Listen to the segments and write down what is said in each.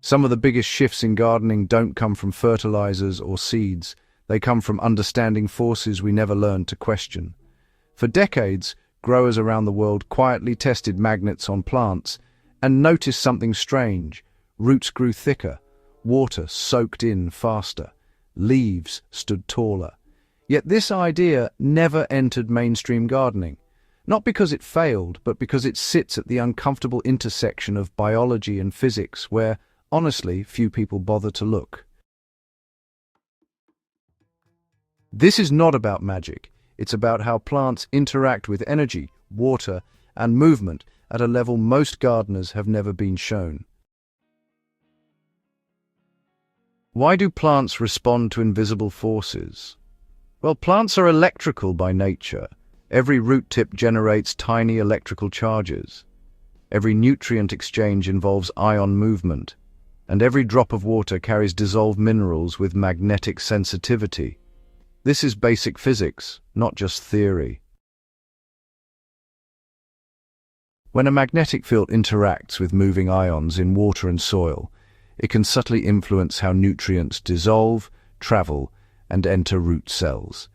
Some of the biggest shifts in gardening don't come from fertilizers or seeds. They come from understanding forces we never learned to question. For decades, growers around the world quietly tested magnets on plants and noticed something strange. Roots grew thicker, water soaked in faster, leaves stood taller. Yet this idea never entered mainstream gardening. Not because it failed, but because it sits at the uncomfortable intersection of biology and physics, where, honestly, few people bother to look. This is not about magic. It's about how plants interact with energy, water, and movement at a level most gardeners have never been shown. Why do plants respond to invisible forces? Well, plants are electrical by nature. Every root tip generates tiny electrical charges. Every nutrient exchange involves ion movement. And every drop of water carries dissolved minerals with magnetic sensitivity. This is basic physics, not just theory. When a magnetic field interacts with moving ions in water and soil, it can subtly influence how nutrients dissolve, travel, and enter root cells.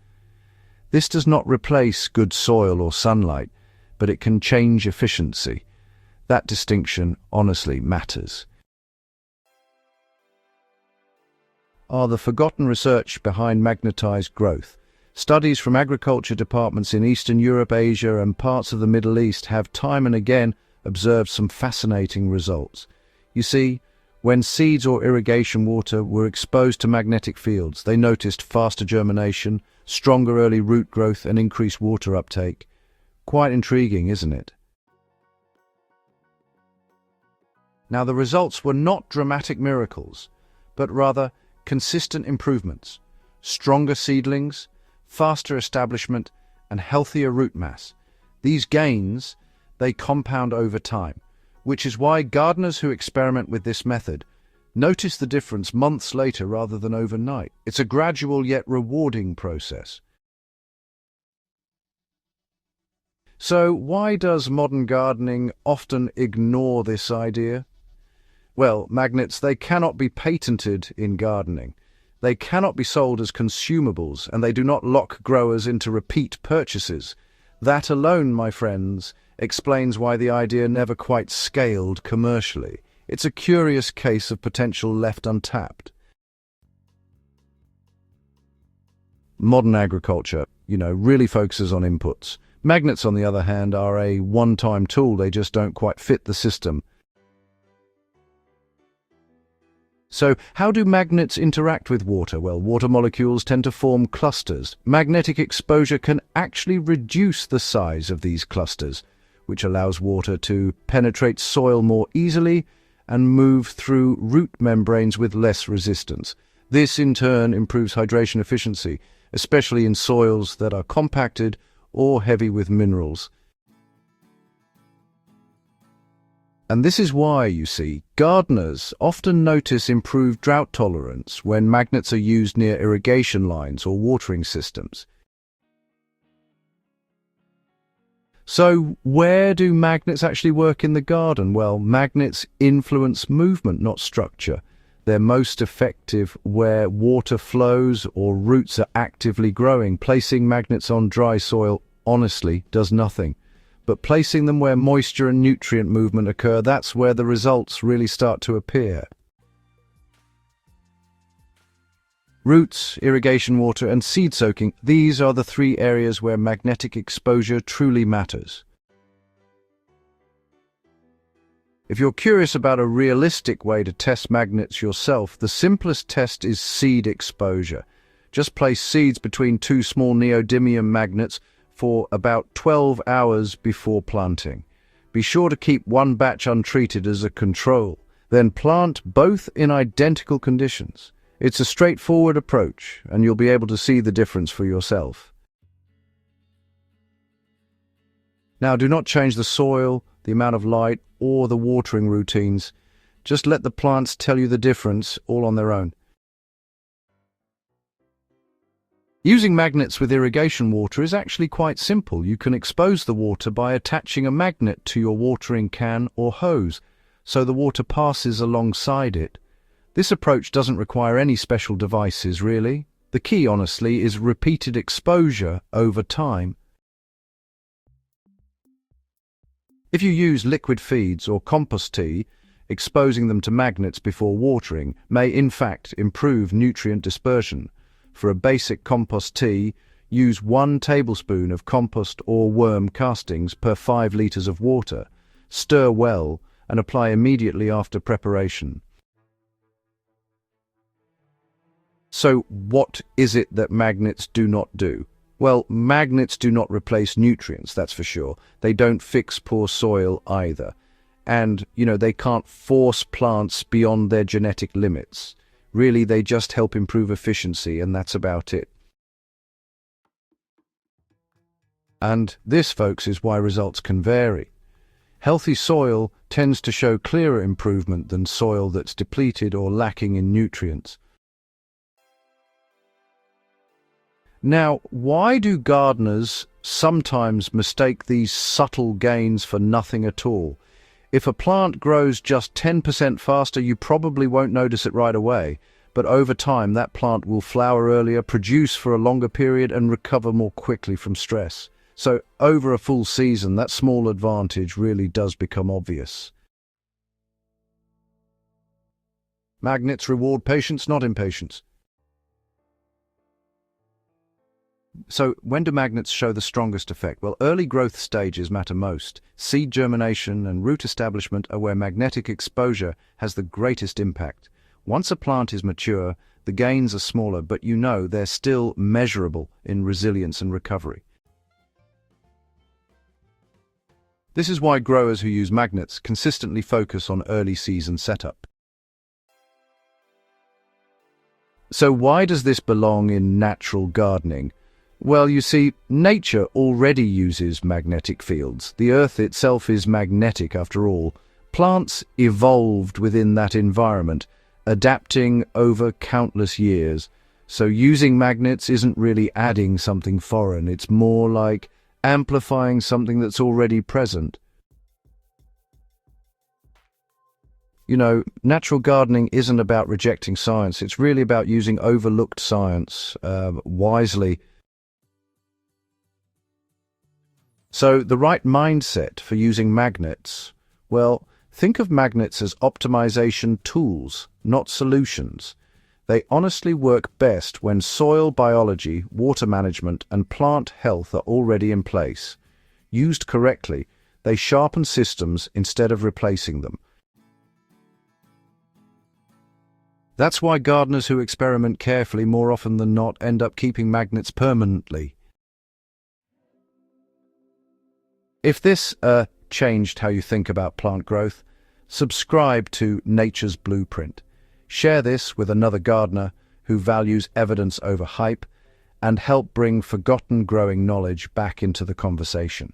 This does not replace good soil or sunlight, but it can change efficiency. That distinction honestly matters. The forgotten research behind magnetized growth. Studies from agriculture departments in Eastern Europe, Asia, and parts of the Middle East have time and again observed some fascinating results. You see, when seeds or irrigation water were exposed to magnetic fields, they noticed faster germination, stronger early root growth, and increased water uptake. Quite intriguing, isn't it? Now, the results were not dramatic miracles, but rather consistent improvements, stronger seedlings, faster establishment, and healthier root mass. These gains, they compound over time, which is why gardeners who experiment with this method notice the difference months later rather than overnight. It's a gradual yet rewarding process. So why does modern gardening often ignore this idea? Well, magnets, they cannot be patented in gardening. They cannot be sold as consumables, and they do not lock growers into repeat purchases. That alone, my friends, explains why the idea never quite scaled commercially. It's a curious case of potential left untapped. Modern agriculture, really focuses on inputs. Magnets, on the other hand, are a one-time tool. They just don't quite fit the system. So, how do magnets interact with water? Well, water molecules tend to form clusters. Magnetic exposure can actually reduce the size of these clusters, which allows water to penetrate soil more easily and move through root membranes with less resistance. This, in turn, improves hydration efficiency, especially in soils that are compacted or heavy with minerals. And this is why, you see, gardeners often notice improved drought tolerance when magnets are used near irrigation lines or watering systems. So, where do magnets actually work in the garden? Well, magnets influence movement, not structure. They're most effective where water flows or roots are actively growing. Placing magnets on dry soil, honestly, does nothing. But placing them where moisture and nutrient movement occur, that's where the results really start to appear. Roots, irrigation water, and seed soaking, these are the three areas where magnetic exposure truly matters. If you're curious about a realistic way to test magnets yourself, the simplest test is seed exposure. Just place seeds between two small neodymium magnets for about 12 hours before planting. Be sure to keep one batch untreated as a control, then plant both in identical conditions. It's a straightforward approach, and you'll be able to see the difference for yourself. Now, do not change the soil, the amount of light, or the watering routines. Just let the plants tell you the difference all on their own. Using magnets with irrigation water is actually quite simple. You can expose the water by attaching a magnet to your watering can or hose. so the water passes alongside it. This approach doesn't require any special devices, really. The key, honestly, is repeated exposure over time. If you use liquid feeds or compost tea, exposing them to magnets before watering may in fact improve nutrient dispersion. For a basic compost tea, use 1 tablespoon of compost or worm castings per 5 liters of water. Stir well and apply immediately after preparation. So what is it that magnets do not do? Well, magnets do not replace nutrients, that's for sure. They don't fix poor soil either. And, they can't force plants beyond their genetic limits. Really, they just help improve efficiency, and that's about it. And this, folks, is why results can vary. Healthy soil tends to show clearer improvement than soil that's depleted or lacking in nutrients. Now, why do gardeners sometimes mistake these subtle gains for nothing at all? If a plant grows just 10% faster, you probably won't notice it right away. But over time, that plant will flower earlier, produce for a longer period, and recover more quickly from stress. So, over a full season, that small advantage really does become obvious. Magnets reward patience, not impatience. So, when do magnets show the strongest effect? Well, early growth stages matter most. Seed germination and root establishment are where magnetic exposure has the greatest impact. Once a plant is mature, the gains are smaller, but they're still measurable in resilience and recovery. This is why growers who use magnets consistently focus on early season setup. So why does this belong in natural gardening? Well, you see, nature already uses magnetic fields. The earth itself is magnetic after all. Plants evolved within that environment, adapting over countless years. So using magnets isn't really adding something foreign. It's more like amplifying something that's already present. Natural gardening isn't about rejecting science. It's really about using overlooked science wisely. So the right mindset for using magnets, well, think of magnets as optimization tools, not solutions. They honestly work best when soil biology, water management, and plant health are already in place. Used correctly, they sharpen systems instead of replacing them. That's why gardeners who experiment carefully more often than not end up keeping magnets permanently. If this changed how you think about plant growth, subscribe to Nature's Blueprint. Share this with another gardener who values evidence over hype, and help bring forgotten growing knowledge back into the conversation.